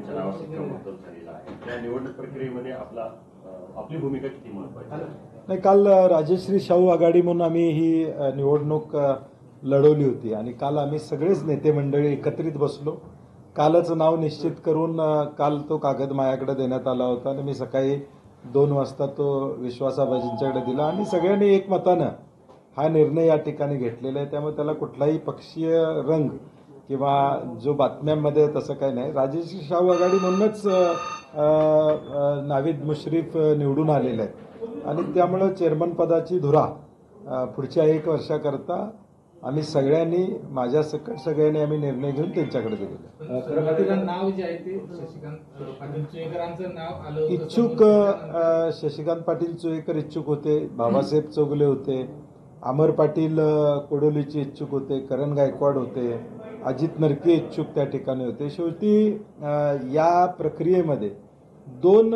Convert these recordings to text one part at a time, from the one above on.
यांच्या नावावर शिक्कामोर्तब झालेला आहे. त्या निवडणूक प्रक्रियेमध्ये आपली भूमिका किती महत्वाची आहे? नाही, काल राजश्री शाहू आघाडी म्हणून आम्ही ही निवडणूक लढवली होती आणि काल आम्ही सगळेच नेते मंडळी एकत्रित बसलो. कालच नाव निश्चित करून काल तो कागद माझ्याकडे देण्यात आला होता आणि मी सकाळी 2 वाजता तो विश्वासाबाजींच्याकडे दिला आणि सगळ्यांनी एकमतानं हा निर्णय या ठिकाणी घेतलेला आहे. त्यामुळे त्याला कुठलाही पक्षीय रंग किंवा जो बातम्यांमध्ये तसं काही नाही. राजश्री शाहू आघाडी म्हणूनच नावीद मुश्रीफ निवडून आलेले आहेत आणि त्यामुळं चेअरमन पदाची धुरा पुढच्या 1 वर्षाकरता आम्ही सगळ्यांनी माझ्या सकट सगळ्यांनी आम्ही निर्णय घेऊन त्यांच्याकडे दिलेला. नाव जे आहे ते शशिकांत पाटील चोयकरांचं नाव आलं. इच्छुक शशिकांत पाटील चोयकर इच्छुक होते, बाबासाहेब चौगुले होते, अमर पाटील कोडोलीचे इच्छुक होते, करण गायकवाड होते, अजित नरके इच्छुक त्या ठिकाणी होते. शेवटी या प्रक्रियेमध्ये 2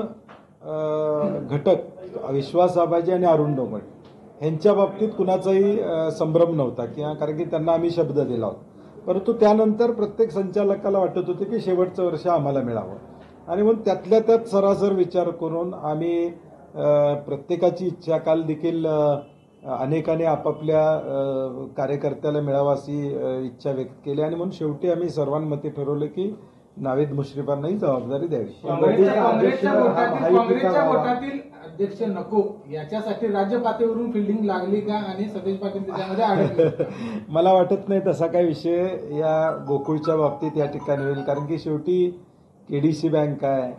घटक विश्वास आबाजी आणि अरुण डोंगरे यांच्या बाबतीत कुणाचाही संभ्रम नव्हता किंवा कारण की त्यांना आम्ही शब्द दिला होता. परंतु त्यानंतर प्रत्येक संचालकाला वाटत होते की शेवटचं वर्ष आम्हाला मिळावं आणि म्हणून त्यातल्या त्यात सरासर विचार करून आम्ही प्रत्येकाची इच्छा काल देखील अनेकांनी आपापल्या कार्यकर्त्याला मिळावा अशी इच्छा व्यक्त केली आणि म्हणून शेवटी आम्ही सर्वांमते ठरवलं की नावीद मुश्रीफांनाही जबाबदारी द्यावी. काँग्रेसच्या वोटातील अध्यक्ष नको याच्यासाठी राज्य पातळीवरून फिल्डिंग लागली का आणि सतेज पाटील त्याच्यामध्ये अडकले? मला वाटत नाही तसा काही विषय या गोकुळच्या बाबतीत या ठिकाणी होईल. कारण की शेवटी केडीसी बँक आहे,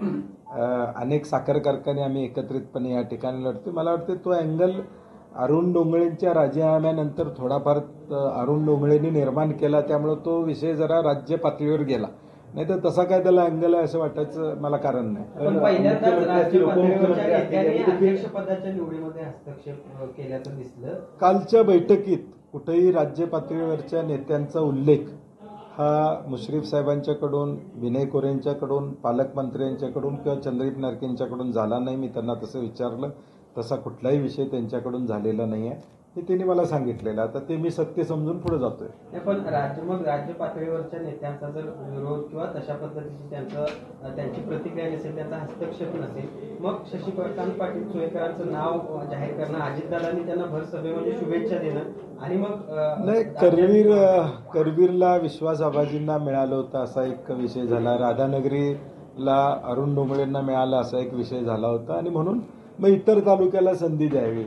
अनेक साखर कारखाने आम्ही एकत्रितपणे या ठिकाणी लढतो. मला वाटतं तो अँगल अरुण डोंगळेंच्या राजीनाम्यानंतर थोडाफार अरुण डोंगळेंनी निर्माण केला, त्यामुळे तो विषय जरा राज्य पातळीवर गेला. नाही तर तसा काय त्याला अँगल आहे असं वाटायचं मला कारण नाही. कालच्या बैठकीत कुठेही राज्य पातळीवरच्या नेत्यांचा उल्लेख हा मुश्रीफ साहेबांच्याकडून, विनय कोरेंच्याकडून, पालकमंत्र्यांच्याकडून किंवा चंद्रदीप नार्केंच्याकडून झाला नाही. मी त्यांना तसं विचारलं, तसा कुठलाही विषय त्यांच्याकडून झालेला नाही आहे हे त्यांनी मला सांगितलेलं. आता ते मी सत्य समजून पुढे जातोय. पण राज्य पातळीवरच्या नेत्यांचा जर विरोध किंवा तशा पद्धतीची त्यांची प्रतिक्रिया नसेल, त्यांचा हस्तक्षेप नसेल, मग शशिकांत पाटील चोयकरांचं नाव जाहीर करणं, अजितदादांनी त्यांना भर सभेमध्ये शुभेच्छा देणं आणि मग नाही, करवीरला विश्वास आबाजींना मिळालं होतं असा एक विषय झाला, राधानगरीला अरुण डोंगळेंना मिळाला असा एक विषय झाला होता आणि म्हणून मग इतर तालुक्याला संधी द्यावी.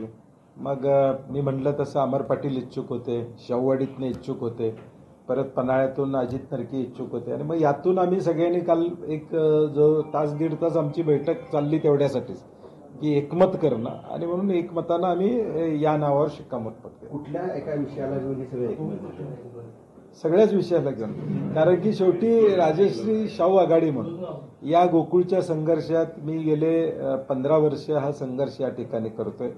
मग मी म्हटलं तसं अमर पाटील इच्छुक होते, शाहूवाडीतने इच्छुक होते, परत पन्हाळ्यातून अजित नरके इच्छुक होते आणि मग यातून आम्ही सगळ्यांनी काल एक जो 1-1.5 तास आमची बैठक चालली तेवढ्यासाठीच की एकमत करणं आणि म्हणून एकमतानं आम्ही या नावावर शिक्कामोर्तब केलं. कुठल्या एका विषयाला घेऊन सगळे सगळ्याच विषयाला घेऊन, कारण की शेवटी राजश्री शाहू आघाडी म्हणून या गोकुळच्या संघर्षात मी गेले 15 वर्ष हा संघर्ष या ठिकाणी करतोय.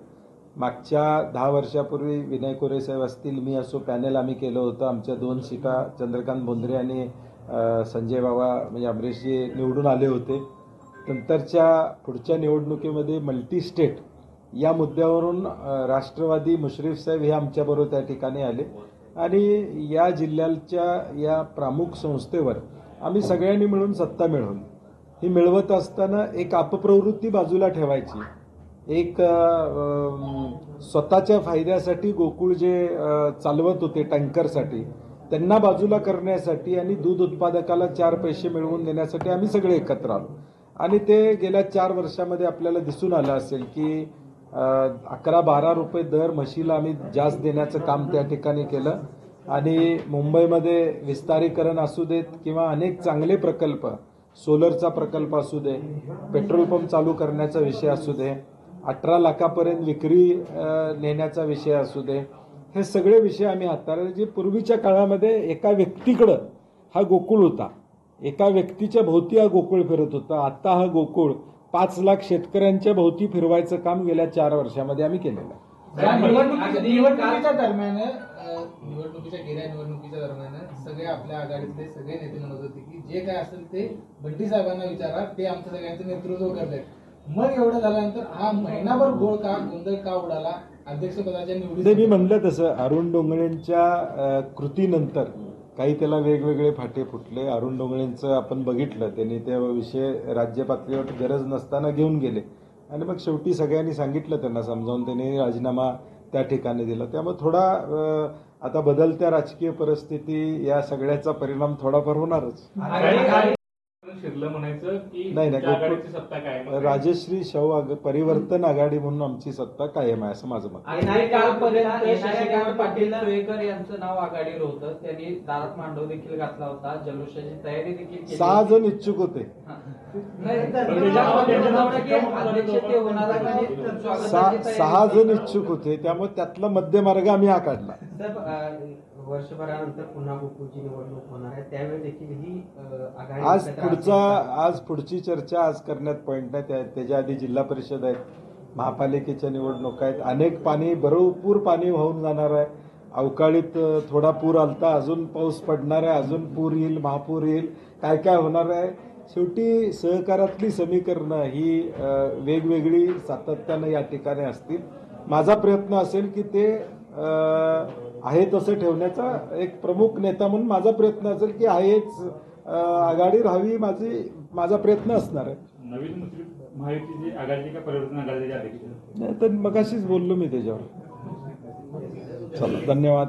मागच्या 10 वर्षापूर्वी विनय कोरे साहेब असतील, मी असो, पॅनेल आम्ही केलं होतं. आमच्या 2 सीटा चंद्रकांत बोंद्रे आणि संजय बाबा म्हणजे अमरीशजी निवडून आले होते. नंतरच्या पुढच्या निवडणुकीमध्ये मल्टी स्टेट या मुद्द्यावरून राष्ट्रवादी मुश्रीफ साहेब हे आमच्याबरोबर त्या ठिकाणी आले आणि या जिल्ह्याच्या या प्रमुख संस्थेवर आम्ही सगळ्यांनी मिळून सत्ता मिळवली. ही मिळवत असताना एक अपप्रवृत्ती बाजूला ठेवायची, एक स्वतःच्या फायद्यासाठी गोकुळ जे चालवत होते टँकरसाठी त्यांना बाजूला करण्यासाठी आणि दूध उत्पादकाला 4 पैसे मिळवून देण्यासाठी आम्ही सगळे एकत्र आलो आणि ते गेल्या 4 वर्षामध्ये आपल्याला दिसून आलं असेल की 11-12 रुपये दर म्हशीला आम्ही जास्त देण्याचं काम त्या ठिकाणी केलं आणि मुंबईमध्ये विस्तारीकरण असू देत किंवा अनेक चांगले प्रकल्प, सोलरचा प्रकल्प असू दे, पेट्रोल पंप चालू करण्याचा विषय असू दे, 18 लाखापर्यंत विक्री नेण्याचा विषय असू दे, हे सगळे विषय आम्ही हाताळले. जे पूर्वीच्या काळामध्ये एका व्यक्तीकडं हा गोकुळ होता, एका व्यक्तीच्या भोवती हा गोकुळ फिरत होता. आता हा गोकुळ 5 लाख शेतकऱ्यांच्या भोवती फिरवायचं काम गेल्या 4 वर्षामध्ये आम्ही केलेलं आहे. निवडणुकीच्या दरम्यान गेल्या निवडणुकीच्या दरम्यान सगळे आपल्या आघाडीतले सगळे नेते म्हणत होते की जे काय असेल ते बंटी साहेबांना विचारा, ते आमच्या सगळ्यांचं नेतृत्व करतात. मग एवढं झाल्यानंतर हा महिनाभर गोंधळ का उडाला अध्यक्षपदाच्या निवडीत? मी म्हणलं तसं अरुण डोंगळेंच्या कृतीनंतर काही त्याला वेगवेगळे फाटे फुटले. अरुण डोंगळेंचं आपण बघितलं, त्यांनी त्या विषय राज्य पातळीवर गरज नसताना घेऊन गेले आणि मग शेवटी सगळ्यांनी सांगितलं त्यांना समजावून, त्यांनी राजीनामा त्या ठिकाणी दिला. त्यामुळे थोडा आता बदलत्या राजकीय परिस्थिती या सगळ्याचा परिणाम थोडाफार होणारच. शिरलं म्हणायचं की नाही, त्या आघाडीची सत्ता काय मग? राजश्री परिवर्तन आघाडी म्हणून आमची सत्ता कायम आहे असं माझं मत. आणि कालपर्यंत शशिकांत पाटील सुळेकर यांचं नाव आघाडीवर होतं. त्यांनी दारात मांडव देखील घातला होता, जल्लोषाची तयारी देखील केली. 6 जण इच्छुक होते. नाही, अध्यक्ष ते होणार आणि स्वागताची तयारी 6 जण इच्छुक होते, त्यामुळे त्यातला मध्यमार्ग आम्ही हा काढला. साहेब, वर्षभरानंतर पुन्हा गोकुळची निवडणूक होणार आहे, त्यावेळी देखील ही आघाडी आज पुढची चर्चा आज करण्यात पॉईंट नाही. त्याच्या आधी जिल्हा परिषद आहेत, महापालिकेच्या निवडणुका आहेत, अनेक भरपूर पाणी वाहून जाणार आहे. अवकाळीत थोडा पूर आलता, अजून पाऊस पडणार आहे, अजून पूर येईल, महापूर येईल, काय काय होणार आहे. शेवटी सहकारातली समीकरणं ही वेगवेगळी सातत्यानं या ठिकाणी असतील. माझा प्रयत्न असेल की ते आहे तसं ठेवण्याचा, एक प्रमुख नेता म्हणून माझा प्रयत्न असेल की आहेच आघाडी राहावी, माझा प्रयत्न असणार आहे. नवीन मुस्लिम महायुतीची आघाडीची का परिवर्तन आघाडीची अध्यक्ष? नाही तर मगाशीच बोललो मी त्याच्यावर. चला, धन्यवाद.